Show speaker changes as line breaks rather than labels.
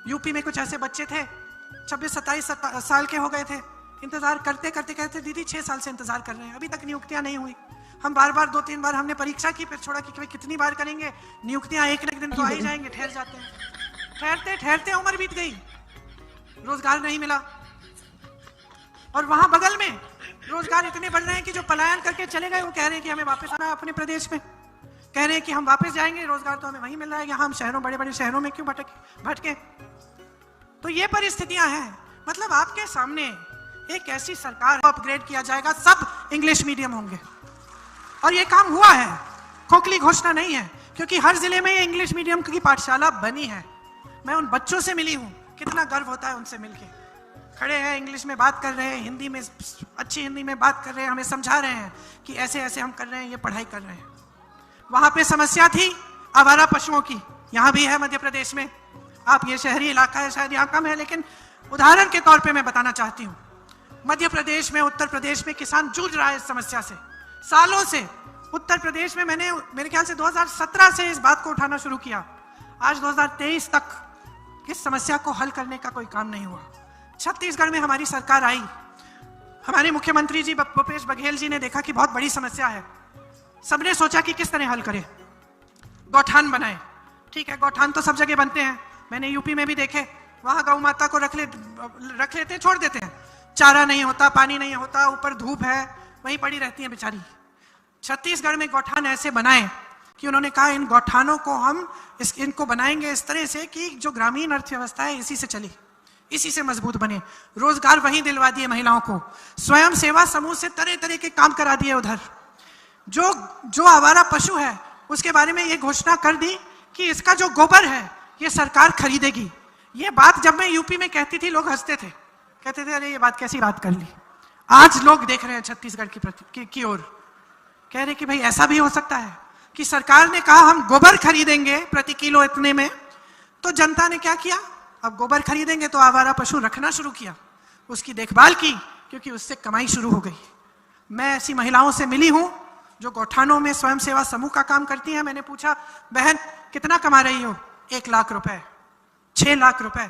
UP में कुछ ऐसे बच्चे थे 26-27 साल के हो गए थे, इंतजार करते करते कहते दीदी 6 साल से इंतजार कर रहे हैं, अभी तक नियुक्तियां नहीं हुई। हम बार बार 2-3 बार हमने परीक्षा की, फिर छोड़ा कि भाई कितनी बार करेंगे, नियुक्तियां एक न एक दिन तो आ ही जाएंगे, ठहर जाते हैं। ठहरते ठहरते उम्र बीत गई, रोजगार नहीं मिला। और वहां बगल में रोजगार इतने बढ़ रहे हैं कि जो पलायन करके चले गए वो कह रहे हैं कि हमें वापस आना है अपने प्रदेश में, कह रहे हैं कि हम वापस जाएंगे, रोजगार तो हमें वहीं मिल रहा है, यहाँ हम शहरों बड़े बड़े शहरों में क्यों भटके। तो ये परिस्थितियां हैं। मतलब आपके सामने एक ऐसी सरकार को अपग्रेड किया जाएगा, सब इंग्लिश मीडियम होंगे। और ये काम हुआ है, खोखली घोषणा नहीं है, क्योंकि हर जिले में ये इंग्लिश मीडियम की पाठशाला बनी है। मैं उन बच्चों से मिली हूँ, कितना गर्व होता है उनसे मिलके। खड़े हैं, इंग्लिश में बात कर रहे हैं, हिंदी में अच्छी हिंदी में बात कर रहे हैं, हमें समझा रहे हैं कि ऐसे ऐसे हम कर रहे हैं, ये पढ़ाई कर रहे हैं। वहां पे समस्या थी आवारा पशुओं की, यहाँ भी है मध्य प्रदेश में। आप ये शहरी इलाका है, शायद यहाँ कम है, लेकिन उदाहरण के तौर पे मैं बताना चाहती हूँ, मध्य प्रदेश में, उत्तर प्रदेश में किसान जूझ रहा है इस समस्या से सालों से। उत्तर प्रदेश में मैंने मेरे ख्याल से 2017 से इस बात को उठाना शुरू किया, आज 2023 तक इस समस्या को हल करने का कोई काम नहीं हुआ। छत्तीसगढ़ में हमारी सरकार आई, हमारे मुख्यमंत्री जी भूपेश बघेल जी ने देखा कि बहुत बड़ी समस्या है, सबने सोचा कि किस तरह हल करें, गौठान बनाए। ठीक है, गौठान तो सब जगह बनते हैं, मैंने यूपी में भी देखे, वहां गौ माता को रख लेते छोड़ देते हैं, चारा नहीं होता, पानी नहीं होता, ऊपर धूप है, वहीं पड़ी रहती है बेचारी। छत्तीसगढ़ में गौठान ऐसे बनाए कि उन्होंने कहा इन गौठानों को हम इनको बनाएंगे इस तरह से कि जो ग्रामीण अर्थव्यवस्था है इसी से चले, इसी से मजबूत बने। रोजगार वहीं दिलवा दिए महिलाओं को, स्वयं सेवा समूह से तरह तरह के काम करा दिए। उधर जो आवारा पशु है उसके बारे में ये घोषणा कर दी कि इसका जो गोबर है ये सरकार खरीदेगी। ये बात जब मैं यूपी में कहती थी लोग हंसते थे, कहते थे अरे ये बात कैसी बात कर ली। आज लोग देख रहे हैं छत्तीसगढ़ की ओर, कह रहे कि भाई ऐसा भी हो सकता है कि सरकार ने कहा हम गोबर खरीदेंगे प्रति किलो इतने में, तो जनता ने क्या किया, अब गोबर खरीदेंगे तो आवारा पशु रखना शुरू किया, उसकी देखभाल की, क्योंकि उससे कमाई शुरू हो गई। मैं ऐसी महिलाओं से मिली हूं जो गौठानों में स्वयं सेवा समूह का काम करती हैं। मैंने पूछा बहन कितना कमा रही हो, 1 लाख रुपए, 6 लाख रुपए,